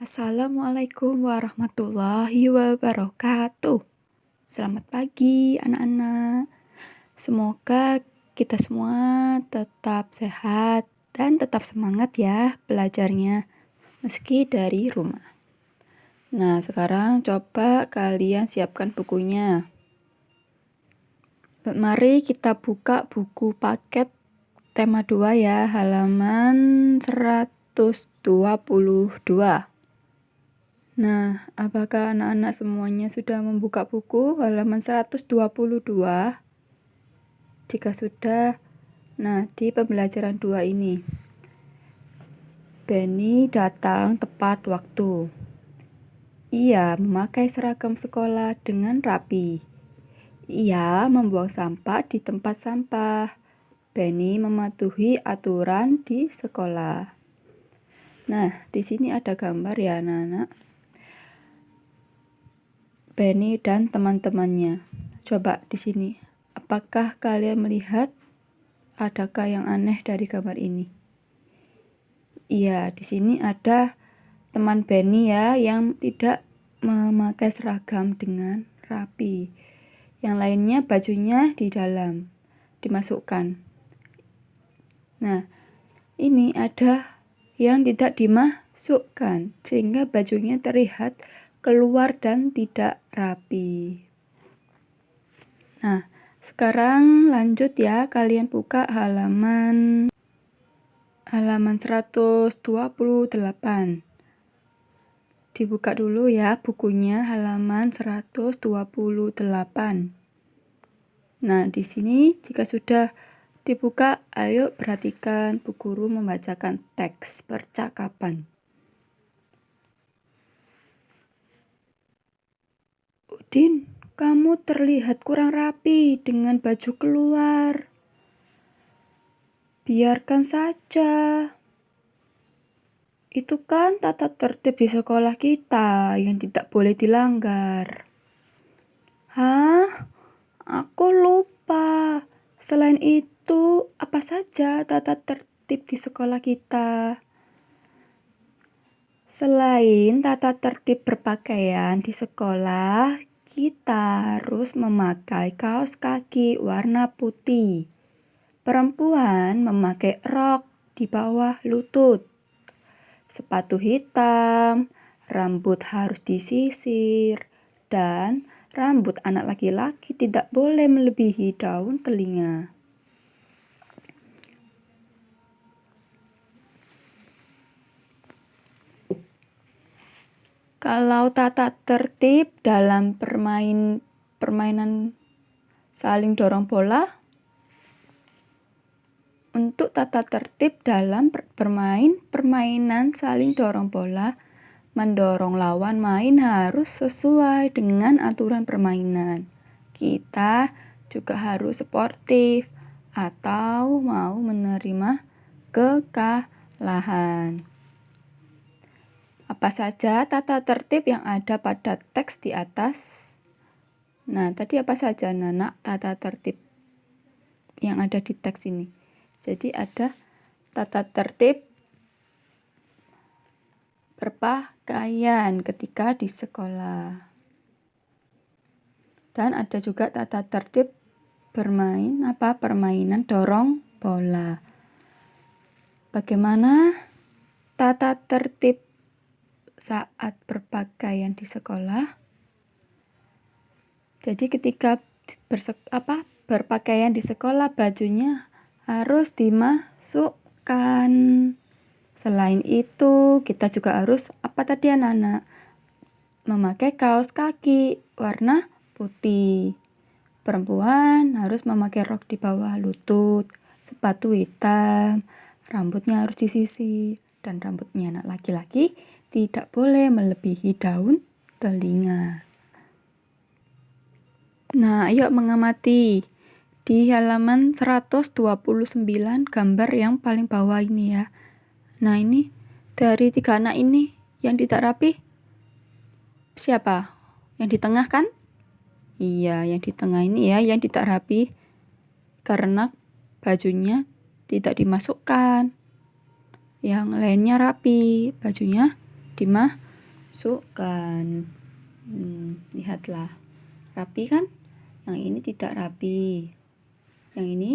Assalamualaikum warahmatullahi wabarakatuh. Selamat pagi anak-anak. Semoga kita semua tetap sehat dan tetap semangat ya belajarnya meski dari rumah. Nah, sekarang coba kalian siapkan bukunya. Mari kita buka buku paket tema 2 ya, halaman 122. Nah, apakah anak-anak semuanya sudah membuka buku halaman 122? Jika sudah, nah di pembelajaran 2 ini. Benny datang tepat waktu. Ia memakai seragam sekolah dengan rapi. Ia membuang sampah di tempat sampah. Benny mematuhi aturan di sekolah. Nah, di sini ada gambar ya anak-anak. Benny dan teman-temannya. Coba di sini, apakah kalian melihat adakah yang aneh dari gambar ini? Iya, di sini ada teman Benny ya yang tidak memakai seragam dengan rapi. Yang lainnya bajunya di dalam dimasukkan. Nah, ini ada yang tidak dimasukkan sehingga bajunya terlihat keluar dan tidak rapi. Nah, sekarang lanjut ya, kalian buka halaman 128. Dibuka dulu ya bukunya, halaman 128. Nah, di sini jika sudah dibuka, ayo perhatikan Bu Guru membacakan teks percakapan. Udin, kamu terlihat kurang rapi dengan baju keluar. Biarkan saja. Itu kan tata tertib di sekolah kita yang tidak boleh dilanggar. Hah? Aku lupa. Selain itu, apa saja tata tertib di sekolah kita? Selain tata tertib berpakaian di sekolah, kita harus memakai kaos kaki warna putih. Perempuan memakai rok di bawah lutut. Sepatu hitam, rambut harus disisir, dan rambut anak laki-laki tidak boleh melebihi daun telinga. Kalau tata tertib dalam permainan saling dorong bola, untuk tata tertib dalam permainan saling dorong bola, mendorong lawan main harus sesuai dengan aturan permainan. Kita juga harus sportif atau mau menerima kekalahan. Apa saja tata tertib yang ada pada teks di atas? Nah, tadi apa saja anak tata tertib yang ada di teks ini? Jadi ada tata tertib berpakaian ketika di sekolah. Dan ada juga tata tertib permainan dorong bola. Bagaimana tata tertib saat berpakaian di sekolah? Jadi ketika berpakaian di sekolah, bajunya harus dimasukkan. Selain itu, kita juga harus apa tadi anak-anak? Memakai kaos kaki warna putih. Perempuan harus memakai rok di bawah lutut, sepatu hitam, rambutnya harus disisir, dan rambutnya anak laki-laki tidak boleh melebihi daun telinga. Nah, ayo mengamati di halaman 129 gambar yang paling bawah ini ya. Nah, ini dari 3 anak ini yang tidak rapi siapa? Yang di tengah kan? Iya, yang di tengah ini ya yang tidak rapi karena bajunya tidak dimasukkan. Yang lainnya rapi, bajunya dimasukkan. masukkan. Lihatlah, rapi kan? Yang ini tidak rapi. Yang ini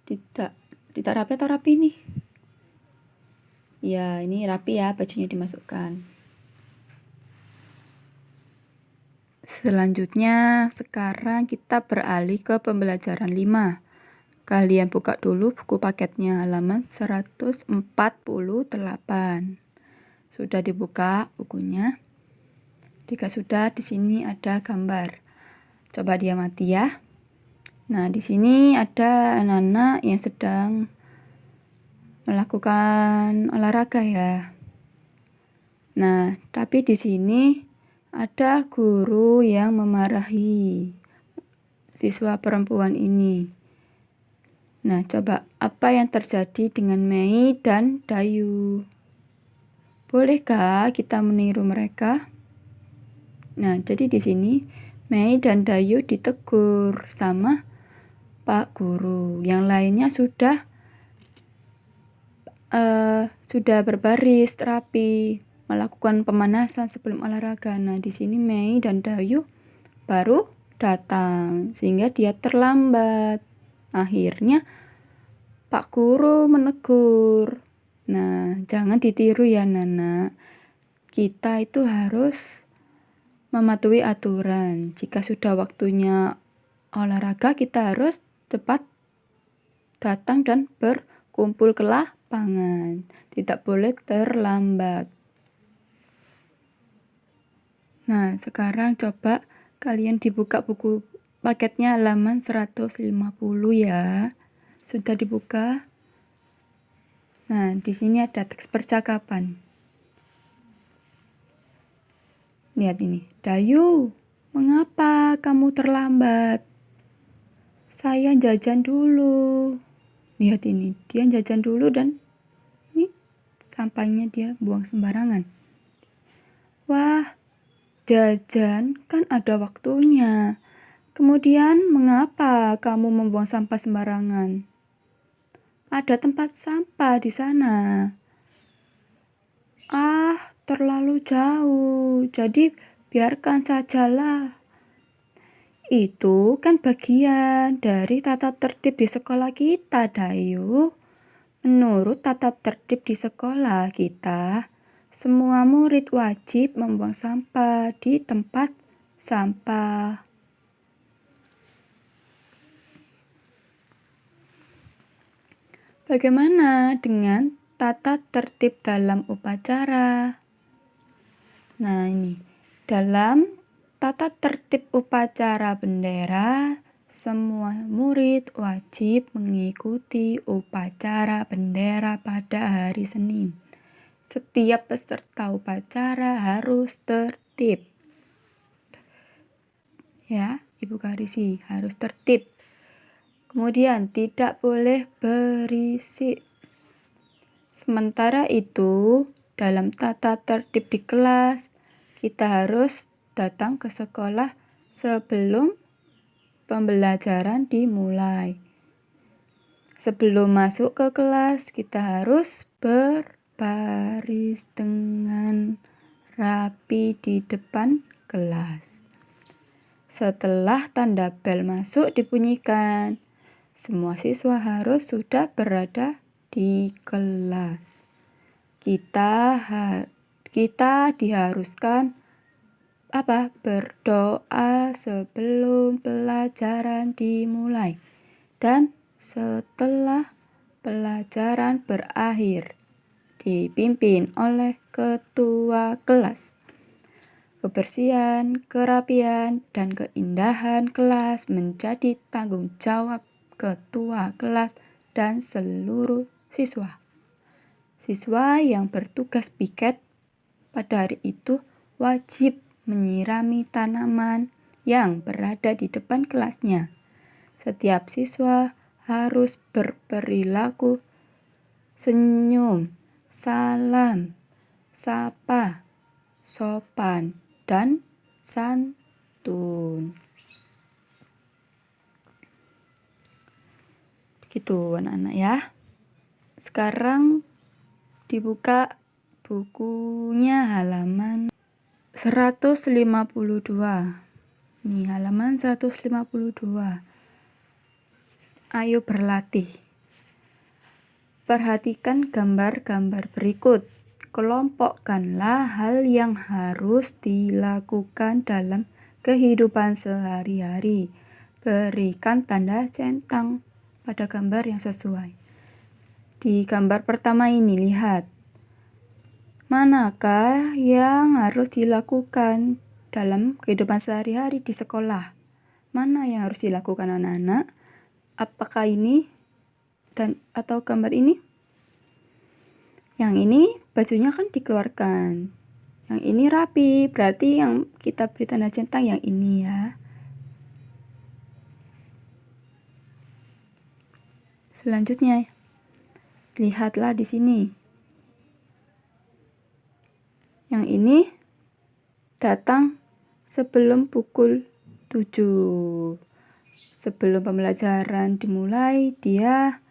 tidak rapi atau rapi nih? Ya, ini rapi ya, bajunya dimasukkan. Selanjutnya, sekarang kita beralih ke pembelajaran 5. Kalian buka dulu buku paketnya halaman 148. Sudah dibuka bukunya? Jika sudah, di sini ada gambar. Coba diamati ya. Nah, di sini ada anak-anak yang sedang melakukan olahraga ya. Nah, tapi di sini ada guru yang memarahi siswa perempuan ini. Nah, coba apa yang terjadi dengan Mei dan Dayu? Bolehkah kita meniru mereka? Nah, jadi di sini Mei dan Dayu ditegur sama Pak Guru. Yang lainnya sudah berbaris rapi, melakukan pemanasan sebelum olahraga. Nah, di sini Mei dan Dayu baru datang sehingga dia terlambat. Akhirnya Pak Guru menegur. Nah, jangan ditiru ya Nana. Kita itu harus mematuhi aturan. Jika sudah waktunya olahraga, kita harus cepat datang dan berkumpul ke lapangan. Tidak boleh terlambat. Nah, sekarang coba kalian dibuka buku paketnya halaman 150 ya. Sudah dibuka? Nah, di sini ada teks percakapan. Lihat ini. Dayu, mengapa kamu terlambat? Saya jajan dulu. Lihat ini, dia jajan dulu dan ini sampahnya dia buang sembarangan. Wah, jajan kan ada waktunya. Kemudian mengapa kamu membuang sampah sembarangan? Ada tempat sampah di sana. Ah, terlalu jauh. Jadi biarkan sajalah. Itu kan bagian dari tata tertib di sekolah kita, Dayu. Menurut tata tertib di sekolah kita, semua murid wajib membuang sampah di tempat sampah. Bagaimana dengan tata tertib dalam upacara? Nah, ini dalam tata tertib upacara bendera, semua murid wajib mengikuti upacara bendera pada hari Senin. Setiap peserta upacara harus tertib. Ya, Ibu Karisi harus tertib. Kemudian tidak boleh berisik. Sementara itu, dalam tata tertib di kelas, kita harus datang ke sekolah sebelum pembelajaran dimulai. Sebelum masuk ke kelas, kita harus berbaris dengan rapi di depan kelas. Setelah tanda bel masuk dibunyikan, semua siswa harus sudah berada di kelas. Kita diharuskan berdoa sebelum pelajaran dimulai dan setelah pelajaran berakhir, dipimpin oleh ketua kelas. Kebersihan, kerapian, dan keindahan kelas menjadi tanggung jawab ketua kelas dan seluruh siswa. Siswa yang bertugas piket pada hari itu wajib menyirami tanaman yang berada di depan kelasnya. Setiap siswa harus berperilaku senyum, salam, sapa, sopan, dan santun. Begitu anak-anak ya. Sekarang dibuka bukunya halaman 152. Nih, halaman 152. Ayo berlatih. Perhatikan gambar-gambar berikut. Kelompokkanlah hal yang harus dilakukan dalam kehidupan sehari-hari. Berikan tanda centang pada gambar yang sesuai. Di gambar pertama ini, lihat. Manakah yang harus dilakukan dalam kehidupan sehari-hari di sekolah? Mana yang harus dilakukan anak-anak? Apakah ini atau gambar ini? Yang ini bajunya kan dikeluarkan. Yang ini rapi, berarti yang kita beri tanda centang yang ini ya. Selanjutnya, lihatlah di sini. Yang ini datang sebelum pukul 7. Sebelum pembelajaran dimulai, dia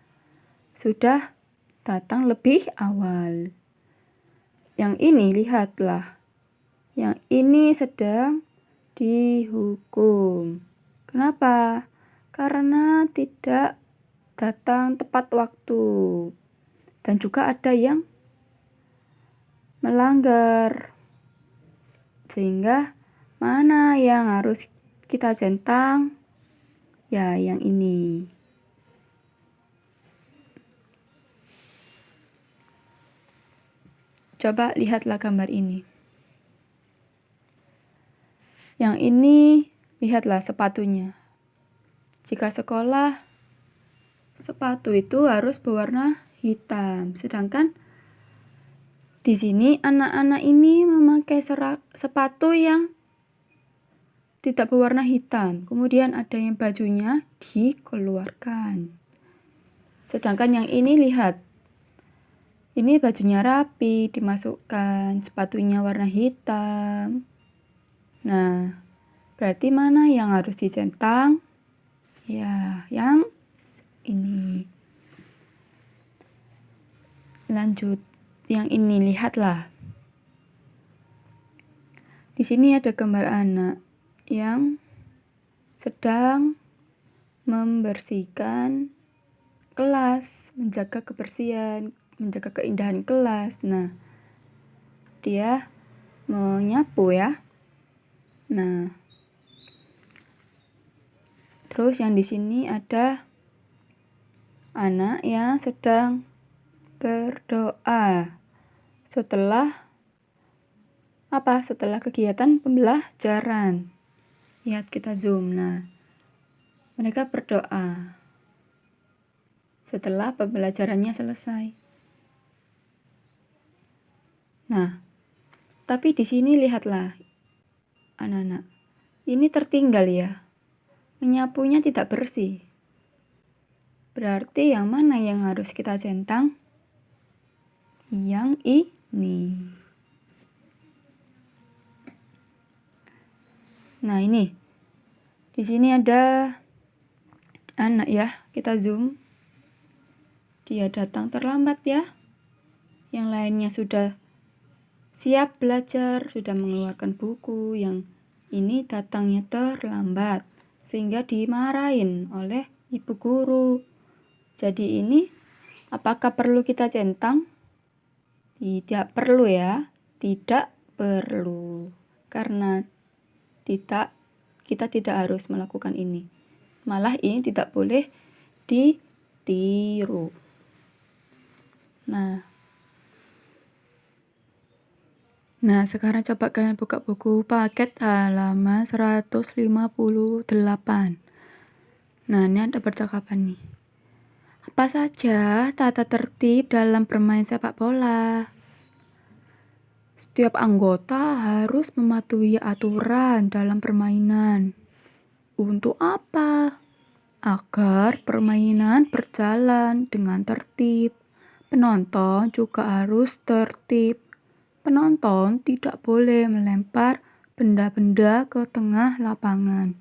sudah datang lebih awal. Yang ini lihatlah. Yang ini sedang dihukum. Kenapa? Karena tidak datang tepat waktu. Dan juga ada yang melanggar. Sehingga mana yang harus kita centang? Ya, yang ini. Coba lihatlah gambar ini. Yang ini, lihatlah sepatunya. Jika sekolah, sepatu itu harus berwarna hitam. Sedangkan di sini anak-anak ini memakai sepatu yang tidak berwarna hitam. Kemudian ada yang bajunya dikeluarkan. Sedangkan yang ini lihat. Ini bajunya rapi, dimasukkan, sepatunya warna hitam. Nah, berarti mana yang harus dicentang? Ya, yang ini. Lanjut, yang ini lihatlah. Di sini ada gambar anak yang sedang membersihkan kelas, menjaga kebersihan, menjaga keindahan kelas. Nah, dia menyapu ya. Nah, terus yang di sini ada anak yang sedang berdoa setelah apa? Setelah kegiatan pembelajaran. Lihat, kita zoom. Nah, mereka berdoa setelah pembelajarannya selesai. Nah, tapi di sini lihatlah anak-anak. Ini tertinggal ya. Menyapunya tidak bersih. Berarti yang mana yang harus kita centang? Yang ini. Nah, ini. Di sini ada anak ya. Kita zoom. Dia datang terlambat ya. Yang lainnya sudah siap belajar, sudah mengeluarkan buku. Yang ini datangnya terlambat, sehingga dimarahin oleh ibu guru. Jadi ini apakah perlu kita centang? Tidak perlu ya. Tidak perlu. Karena kita tidak harus melakukan ini. Malah ini tidak boleh ditiru. Nah, sekarang coba kalian buka buku paket halaman 158. Nah, ini ada percakapan nih. Apa saja tata tertib dalam bermain sepak bola? Setiap anggota harus mematuhi aturan dalam permainan. Untuk apa? Agar permainan berjalan dengan tertib. Penonton juga harus tertib. Penonton tidak boleh melempar benda-benda ke tengah lapangan.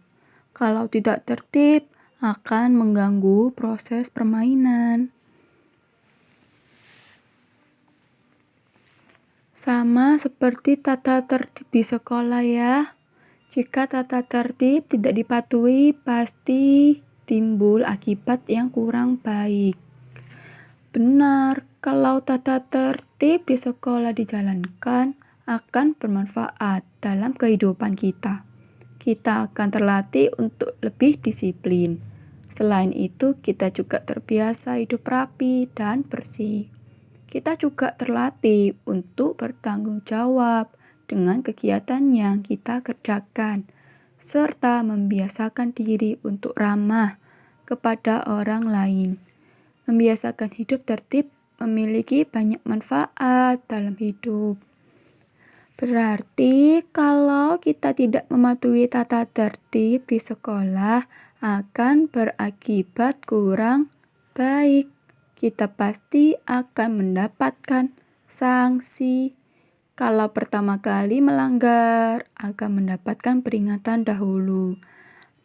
Kalau tidak tertib, akan mengganggu proses permainan. Sama seperti tata tertib di sekolah ya. Jika tata tertib tidak dipatuhi, pasti timbul akibat yang kurang baik. Benar, kalau tata tertib di sekolah dijalankan, akan bermanfaat dalam kehidupan kita. Kita akan terlatih untuk lebih disiplin. Selain itu, kita juga terbiasa hidup rapi dan bersih. Kita juga terlatih untuk bertanggung jawab dengan kegiatan yang kita kerjakan, serta membiasakan diri untuk ramah kepada orang lain. Membiasakan hidup tertib memiliki banyak manfaat dalam hidup. Berarti kalau kita tidak mematuhi tata tertib di sekolah akan berakibat kurang baik. Kita pasti akan mendapatkan sanksi. Kalau pertama kali melanggar, akan mendapatkan peringatan dahulu.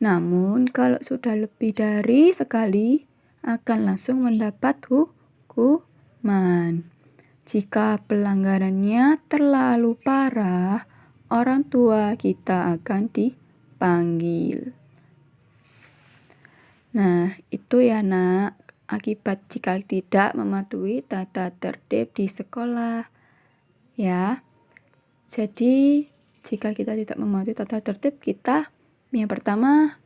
Namun, kalau sudah lebih dari sekali, akan langsung mendapat hukuman. Jika pelanggarannya terlalu parah, orang tua kita akan dipanggil. Nah, itu ya nak, akibat jika tidak mematuhi tata tertib di sekolah. Ya, jadi jika kita tidak mematuhi tata tertib, kita yang pertama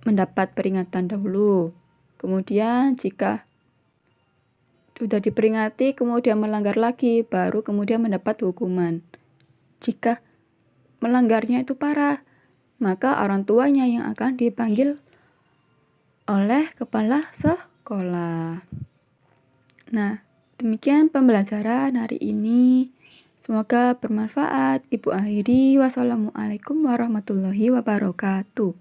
mendapat peringatan dahulu. Kemudian jika sudah diperingati, kemudian melanggar lagi, baru kemudian mendapat hukuman. Jika melanggarnya itu parah, maka orang tuanya yang akan dipanggil oleh kepala sekolah. Nah, demikian pembelajaran hari ini. Semoga bermanfaat. Ibu akhiri, wassalamualaikum warahmatullahi wabarakatuh.